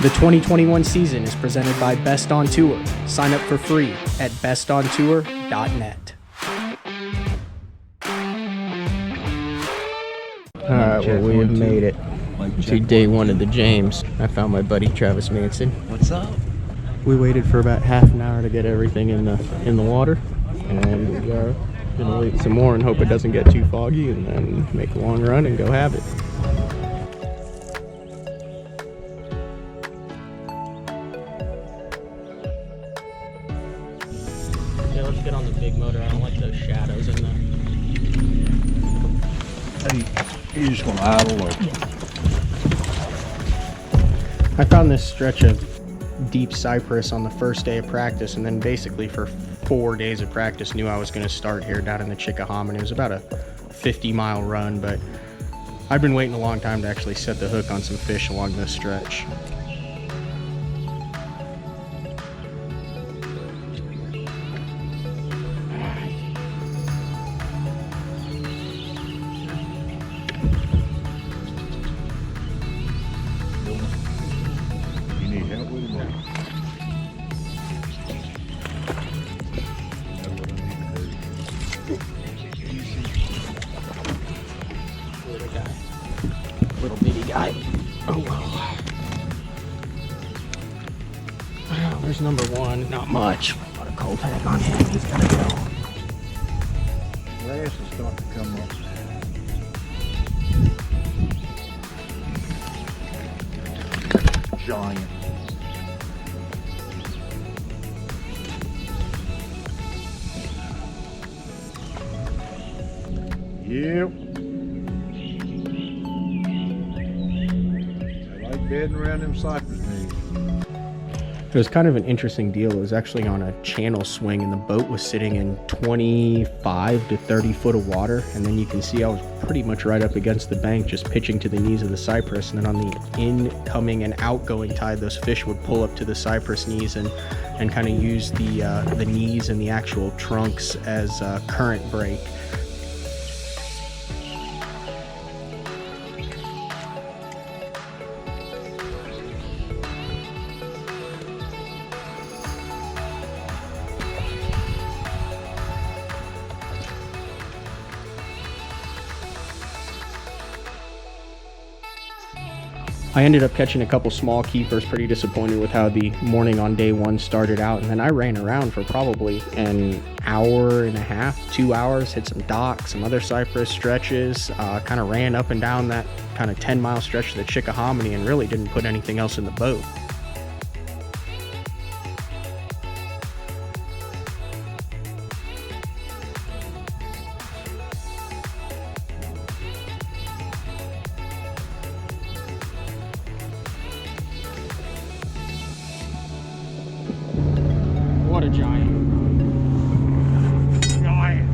The 2021 season is presented by Best on Tour. Sign up for free at bestontour.net. Alright, well, we have made it to day one of the James. I found my buddy Travis Manson. What's up? We waited for about half an hour to get everything in the water, and we are gonna wait some more and hope it doesn't get too foggy, and then make a long run and go have it. Yeah, let's get on the big motor. I don't like those shadows in there. You just gonna idle or? I found this stretch of deep cypress on the first day of practice, and then basically for 4 days of practice knew I was going to start here down in the Chickahominy. It was about a 50-mile run, but I've been waiting a long time to actually set the hook on some fish along this stretch. You need help with it? Little guy. Little bitty guy. Oh, well, there's number one. Not much. Put a cold tag on him. He's gotta go. Grass is starting to come up. Giant. Yep. I like bedding around them cypress knees. It was kind of an interesting deal. It was actually on a channel swing, and the boat was sitting in 25 to 30 foot of water, and then you can see I was pretty much right up against the bank, just pitching to the knees of the cypress, and then on the incoming and outgoing tide, those fish would pull up to the cypress knees and kind of use the knees and the actual trunks as current brake. I ended up catching a couple small keepers, pretty disappointed with how the morning on day one started out, and then I ran around for probably an hour and a half, 2 hours, hit some docks, some other cypress stretches, kind of ran up and down that kind of 10-mile stretch to the Chickahominy and really didn't put anything else in the boat. What a giant. Giant.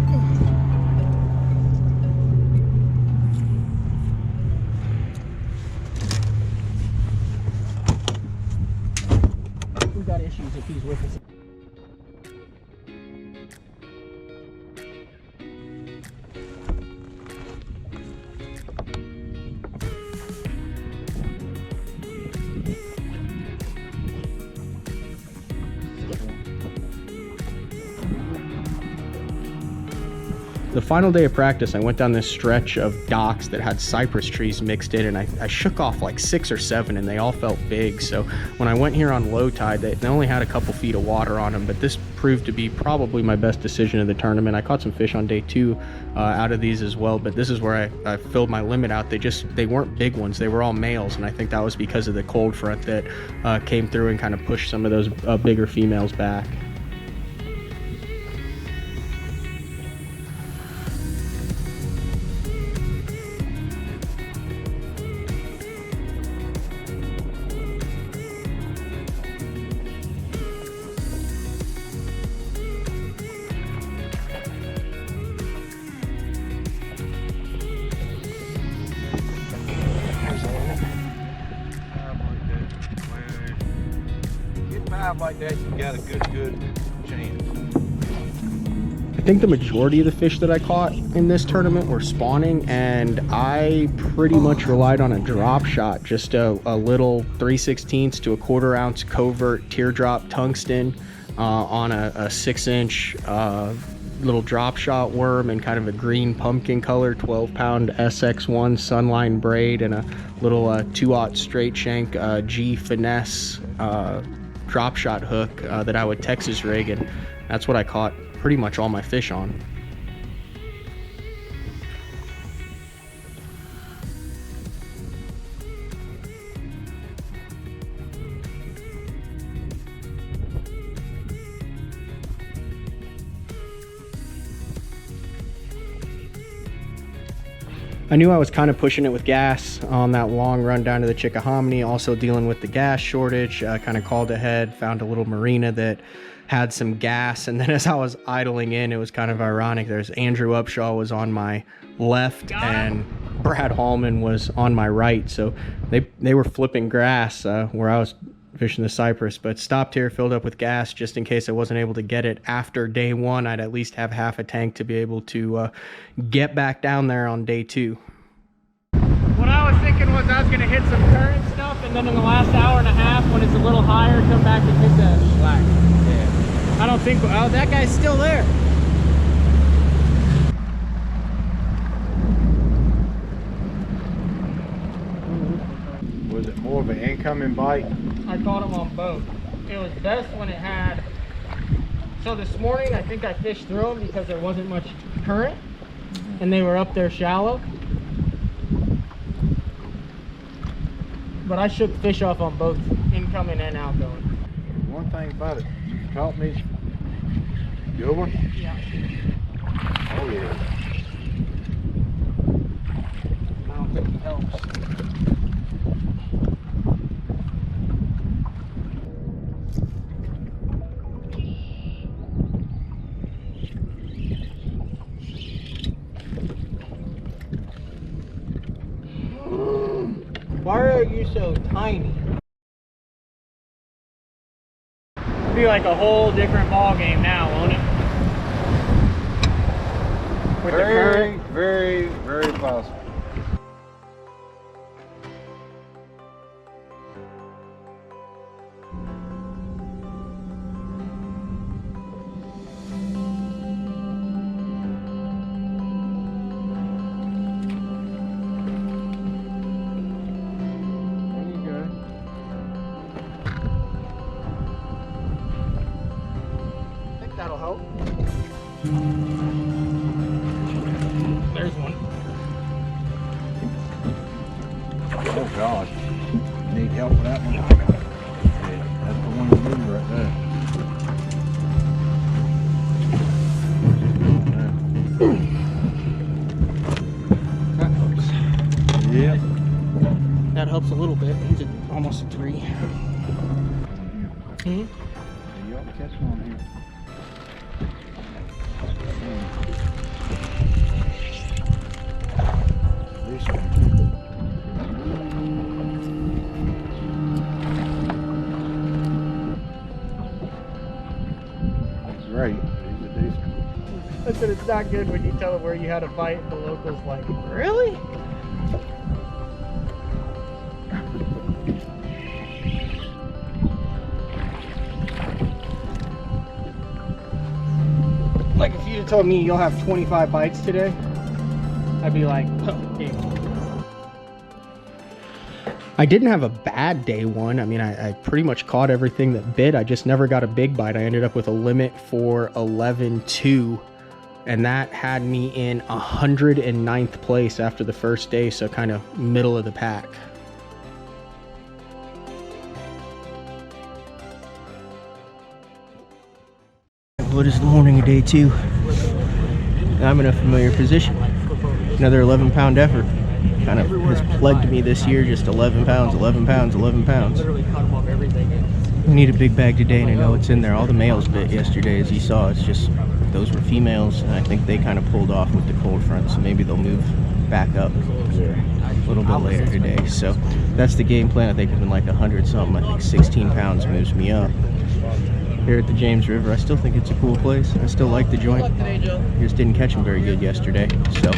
We got issues if he's with us. The final day of practice, I went down this stretch of docks that had cypress trees mixed in, and I shook off like 6 or 7, and they all felt big. So when I went here on low tide, they only had a couple feet of water on them, but this proved to be probably my best decision of the tournament. I caught some fish on day 2 out of these as well, but this is where I filled my limit out. They weren't big ones, they were all males, and I think that was because of the cold front that came through and kind of pushed some of those bigger females back. Like that, you got a good chance. I think the majority of the fish that I caught in this tournament were spawning, and I pretty much relied on a drop shot, just a little 3/16 to a 1/4 ounce covert teardrop tungsten on a 6-inch little drop shot worm and kind of a green pumpkin color 12-pound SX1 Sunline braid and a little 2/0 straight shank G finesse drop shot hook that I would Texas rig, and that's what I caught pretty much all my fish on. I knew I was kind of pushing it with gas on that long run down to the Chickahominy, also dealing with the gas shortage. Kind of called ahead, found a little marina that had some gas, and then as I was idling in, it was kind of ironic. There's Andrew Upshaw was on my left and Brad Hallman was on my right, so they were flipping grass where I was fishing the cypress, but stopped here, filled up with gas just in case I wasn't able to get it after day one. I'd at least have half a tank to be able to get back down there on day 2. What I was thinking was I was going to hit some current stuff, and then in the last hour and a half when it's a little higher, come back and hit the slack. Yeah. I don't think, oh, that guy's still there. Was it more of an incoming bite? I caught him on both. It was best when it had, so this morning I think I fished through them because there wasn't much current and they were up there shallow. But I shook fish off on both incoming and outgoing. One thing about it, you caught me. Good one? Yeah. Oh yeah. I don't think it helps. Why are you so tiny? It'll be like a whole different ball game now, won't it? With the current? Very, very possible. That'll help. There's one. Oh God. Need help with that one? Yeah, that's the one to do right there. That helps. Yeah. That helps a little bit. He's almost a 3. You ought to catch one here. This one. That's right. He's a decent. I said it's not good when you tell them where you had a bite. The locals like, really? Like if you'd have told me you'll have 25 bites today, I'd be like, oh, game on. I didn't have a bad day one. I mean, I pretty much caught everything that bit. I just never got a big bite. I ended up with a limit for 11.2, and that had me in 109th place after the first day, so kind of middle of the pack. What is the morning of day 2? I'm in a familiar position. Another 11-pound effort. Kind of has plagued me this year, just 11 pounds, 11 pounds, 11 pounds. We need a big bag today, and I know it's in there. All the males bit yesterday, as you saw. It's just, those were females, and I think they kind of pulled off with the cold front, so maybe they'll move back up a little bit later today. So that's the game plan. I think it's been like 100 something. I think 16 pounds moves me up. here at the James River. I still think it's a cool place. I still like the joint. Just didn't catch them very good yesterday, so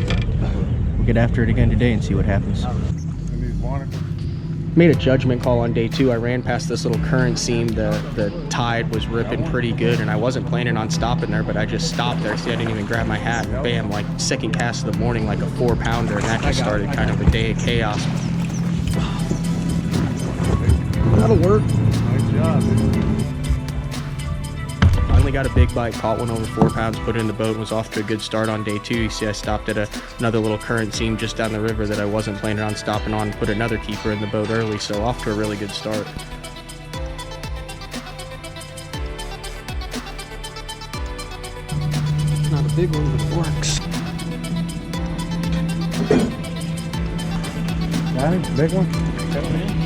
we'll get after it again today and see what happens. Made a judgment call on day 2. I ran past this little current seam. The tide was ripping pretty good, and I wasn't planning on stopping there, but I just stopped there. See, I didn't even grab my hat, and bam, like second cast of the morning, like a 4-pounder, and that just started kind of a day of chaos. That'll work. Nice job. Finally got a big bite, caught one over 4 pounds, put it in the boat, and was off to a good start on day 2. You see I stopped at another little current seam just down the river that I wasn't planning on stopping on, put another keeper in the boat early, so off to a really good start. Not a big one, but it works. Got it? Big one? Coming in.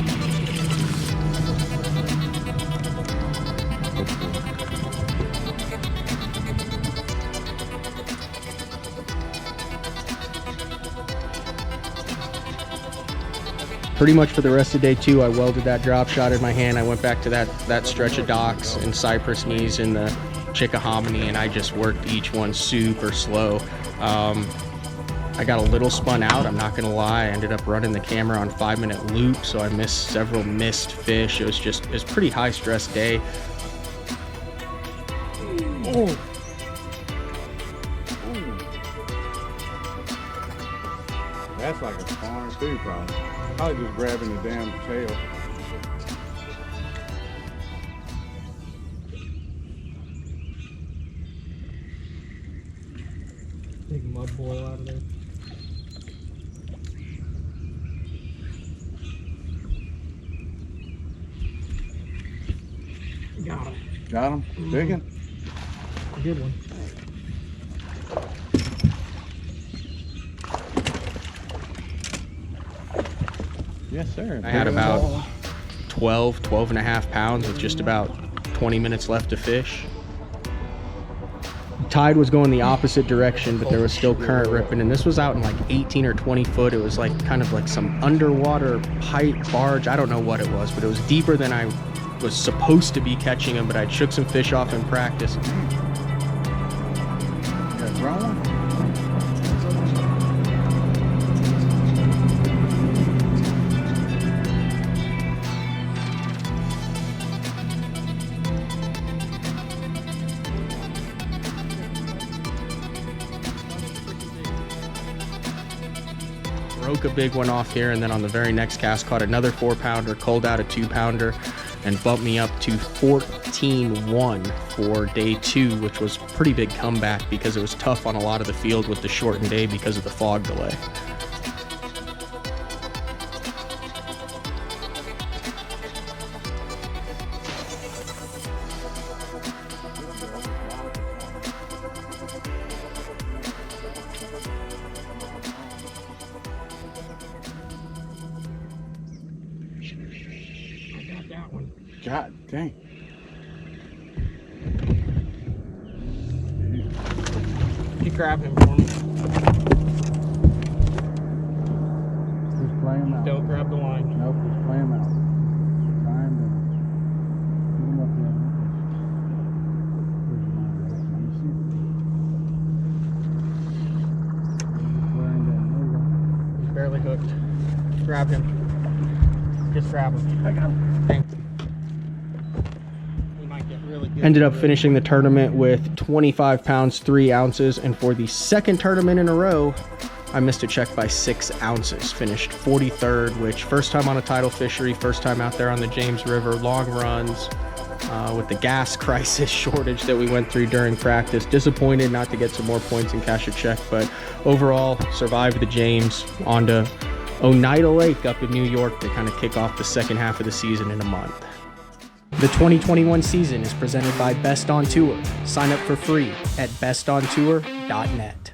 Pretty much for the rest of day 2, I welded that drop shot in my hand. I went back to that stretch of docks and cypress knees in the Chickahominy, and I just worked each one super slow. I got a little spun out, I'm not gonna lie. I ended up running the camera on 5-minute loop, so I missed several missed fish. It was a pretty high stress day. Oh. That's like a spawner too, probably. Probably just grabbing the damn tail. Big mud boil out of there. Got him. Got him? Big one? A good one. Yes, sir. I had about 12 and a half pounds with just about 20 minutes left to fish. Tide was going the opposite direction, but there was still current ripping, and this was out in like 18 or 20 foot. It was like kind of like some underwater pipe barge. I don't know what it was, but it was deeper than I was supposed to be catching them, but I shook some fish off in practice. You got a grown one? Broke a big one off here, and then on the very next cast caught another 4-pounder, culled out a 2-pounder, and bumped me up to 14-1 for day 2, which was a pretty big comeback because it was tough on a lot of the field with the shortened day because of the fog delay. God dang. You grab him for me. Just play him out. Don't grab the line. Nope, just play him out. Time to put him up there. He's barely hooked. Grab him. Just grab him. I got him. Thanks. He might get really good. Ended up finishing the tournament with 25 pounds, 3 ounces, and for the second tournament in a row, I missed a check by 6 ounces. Finished 43rd, which first time on a tidal fishery, first time out there on the James River, long runs. With the gas crisis shortage that we went through during practice. Disappointed not to get some more points and cash a check, but overall survived the James. On to Oneida Lake up in New York to kind of kick off the second half of the season in a month. The 2021 season is presented by Best on Tour. Sign up for free at bestontour.net.